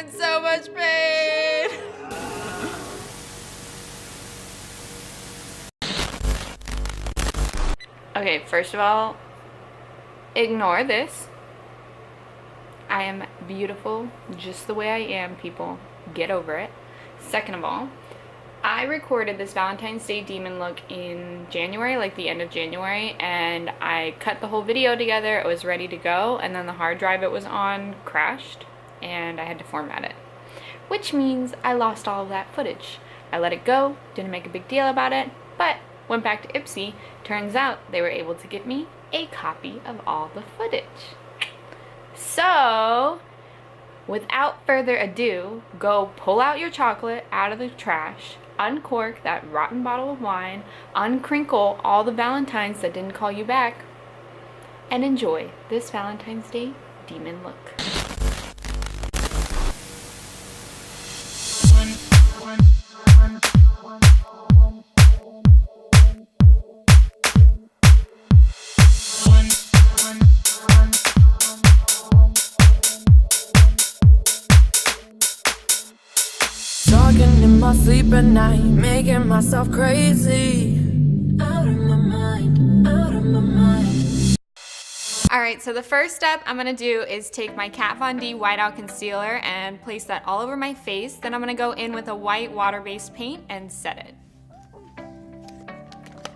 in so much pain. Okay, first of all, ignore this. I am beautiful just the way I am, people. Get over it. Second of all, I recorded this Valentine's Day demon look in January, like the end of January, and I cut the whole video together. It was ready to go, and then the hard drive it was on crashed, and I had to format it. Which means I lost all of that footage. I let it go, didn't make a big deal about it, but went back to Ipsy. Turns out they were able to get me a copy of all the footage. So, without further ado, go pull out your chocolate out of the trash, uncork that rotten bottle of wine, uncrinkle all the valentines that didn't call you back, and enjoy this Valentine's Day demon look. Talking in my sleep at night, making myself crazy. Out of my mind, out of my mind. Alright, so the first step I'm going to do is take my Kat Von D Whiteout Concealer and place that all over my face. Then I'm going to go in with a white water-based paint and set it.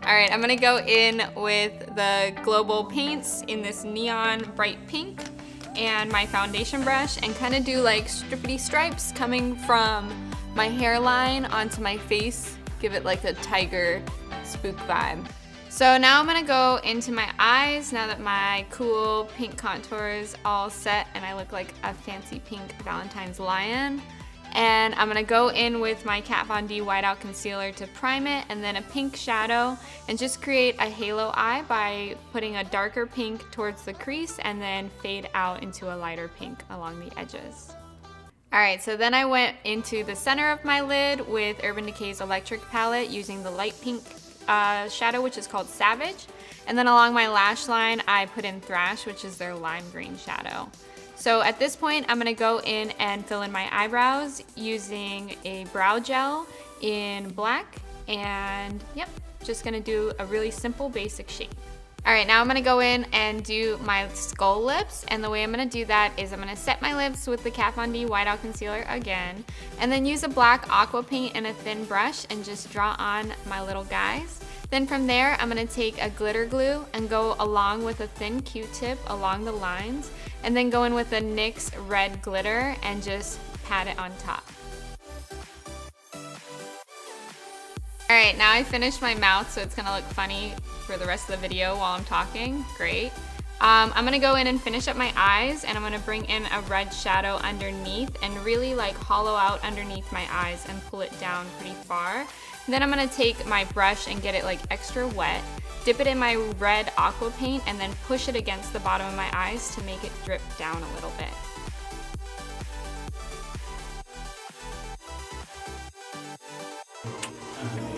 Alright, I'm going to go in with the Global Paints in this neon bright pink and my foundation brush and kind of do like strippity stripes coming from my hairline onto my face. Give it like a tiger spook vibe. So now I'm gonna go into my eyes now that my cool pink contour is all set and I look like a fancy pink Valentine's lion. And I'm gonna go in with my Kat Von D Whiteout Concealer to prime it, and then a pink shadow, and just create a halo eye by putting a darker pink towards the crease and then fade out into a lighter pink along the edges. Alright, so then I went into the center of my lid with Urban Decay's Electric palette using the light pink shadow, which is called Savage. And then along my lash line, I put in Thrash, which is their lime green shadow. So at this point, I'm gonna go in and fill in my eyebrows using a brow gel in black. And yep, just gonna do a really simple basic shape. Alright, now I'm gonna go in and do my skull lips, and the way I'm gonna do that is I'm gonna set my lips with the Kat Von D Whiteout Concealer again, and then use a black aqua paint and a thin brush and just draw on my little guys. Then from there, I'm gonna take a glitter glue and go along with a thin Q-tip along the lines, and then go in with a NYX red glitter and just pat it on top. Alright, now I finished my mouth, so it's gonna look funny for the rest of the video while I'm talking. Great. I'm gonna go in and finish up my eyes, and I'm gonna bring in a red shadow underneath and really like hollow out underneath my eyes and pull it down pretty far. And then I'm gonna take my brush and get it like extra wet, dip it in my red aqua paint, and then push it against the bottom of my eyes to make it drip down a little bit.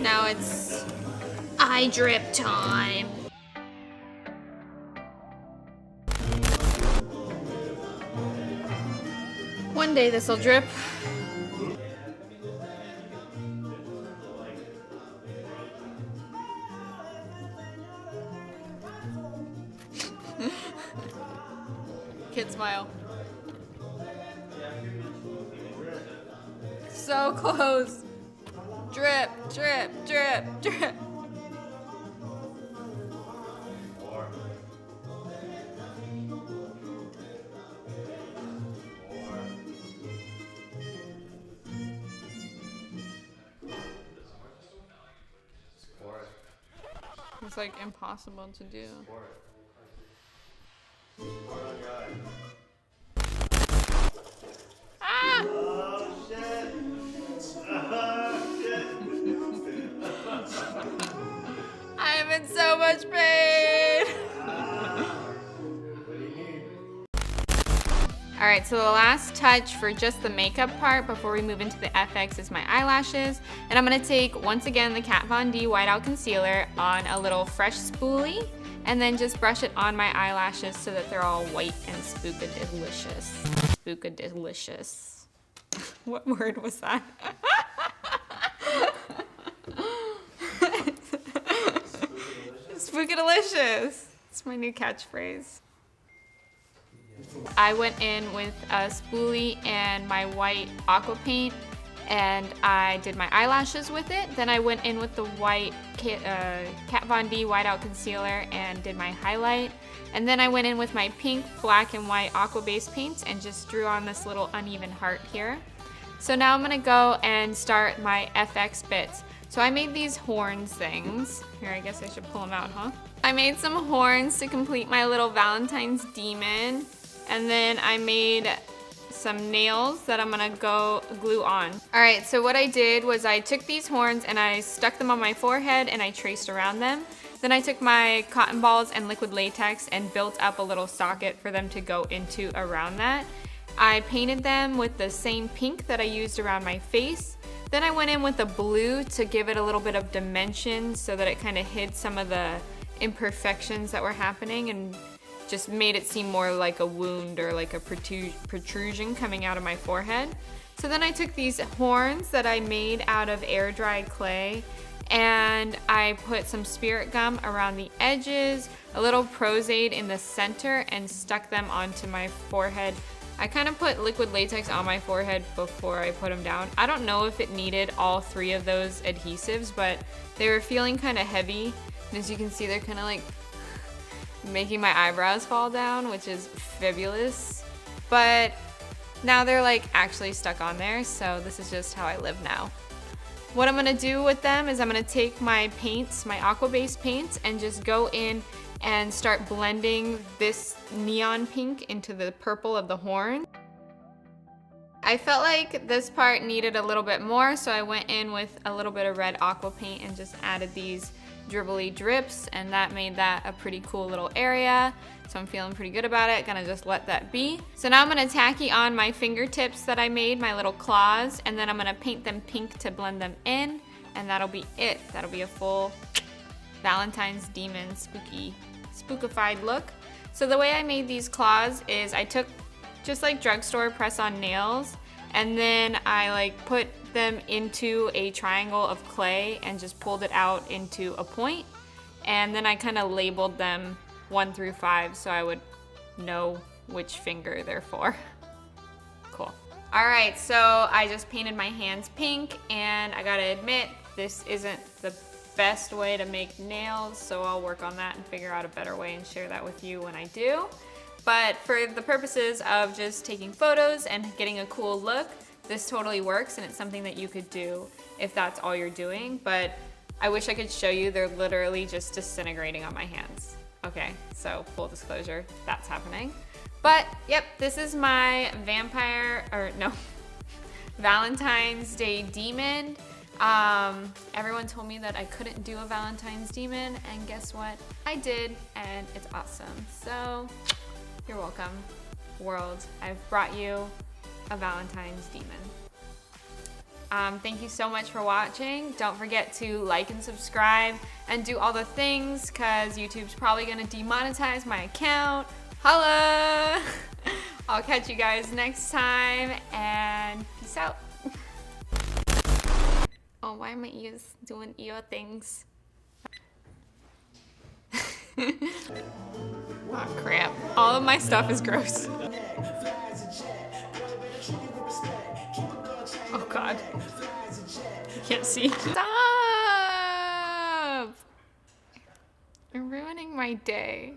Now it's eye drip time. One day this'll drip. Kid smile. So close. Drip, drip, drip, drip. It's like impossible to do. Ah! Oh shit! Oh shit! I am in so much pain. What do you need? Alright, so the last touch for just the makeup part before we move into the FX is my eyelashes. And I'm going to take, once again, the Kat Von D Whiteout Concealer on a little fresh spoolie, and then just brush it on my eyelashes so that they're all white and spooka-delicious. Spooka-delicious. What word was that? Spooky-delicious. It's my new catchphrase. I went in with a spoolie and my white aqua paint, and I did my eyelashes with it. Then I went in with the white Kat Von D whiteout concealer and did my highlight. And then I went in with my pink, black, and white aqua base paints and just drew on this little uneven heart here. So now I'm gonna go and start my FX bits. So I made these horns things. Here, I guess I should pull them out, huh? I made some horns to complete my little Valentine's demon. And then I made some nails that I'm gonna go glue on. All right, so what I did was I took these horns and I stuck them on my forehead and I traced around them. Then I took my cotton balls and liquid latex and built up a little socket for them to go into around that. I painted them with the same pink that I used around my face. Then I went in with the blue to give it a little bit of dimension so that it kind of hid some of the imperfections that were happening and just made it seem more like a wound or like a protrusion coming out of my forehead. So then I took these horns that I made out of air dried clay and I put some spirit gum around the edges, a little Prozade in the center, and stuck them onto my forehead. I kind of put liquid latex on my forehead before I put them down. I don't know if it needed all three of those adhesives, but they were feeling kind of heavy. And as you can see, they're kind of like making my eyebrows fall down, which is fabulous. But now they're like actually stuck on there, so this is just how I live now. What I'm gonna do with them is I'm gonna take my paints, my aqua base paints, and just go in and start blending this neon pink into the purple of the horn. I felt like this part needed a little bit more, so I went in with a little bit of red aqua paint and just added these dribbly drips, and that made that a pretty cool little area. So I'm feeling pretty good about it. Gonna just let that be. So now I'm gonna tacky on my fingertips that I made, my little claws, and then I'm gonna paint them pink to blend them in, and that'll be it. That'll be a full Valentine's demon spookified look. So the way I made these claws is I took just like drugstore press-on nails, and then I like put them into a triangle of clay and just pulled it out into a point, and then I kind of labeled them 1 through 5 so I would know which finger they're for. Cool. All right, so I just painted my hands pink, and I gotta admit, this isn't the best way to make nails, so I'll work on that and figure out a better way and share that with you when I do. But for the purposes of just taking photos and getting a cool look, this totally works, and it's something that you could do if that's all you're doing. But I wish I could show you. They're literally just disintegrating on my hands. Okay, so full disclosure, that's happening. But yep, this is my Valentine's Day demon. Everyone told me that I couldn't do a Valentine's demon, and guess what? I did, and it's awesome. So you're welcome, world. I've brought you a Valentine's demon. Thank you so much for watching. Don't forget to like and subscribe and do all the things, because YouTube's probably gonna demonetize my account. Holla! I'll catch you guys next time, and peace out. Oh, why are my ears doing ear things? Oh crap. All of my stuff is gross. Oh god. I can't see. Stop! You're ruining my day.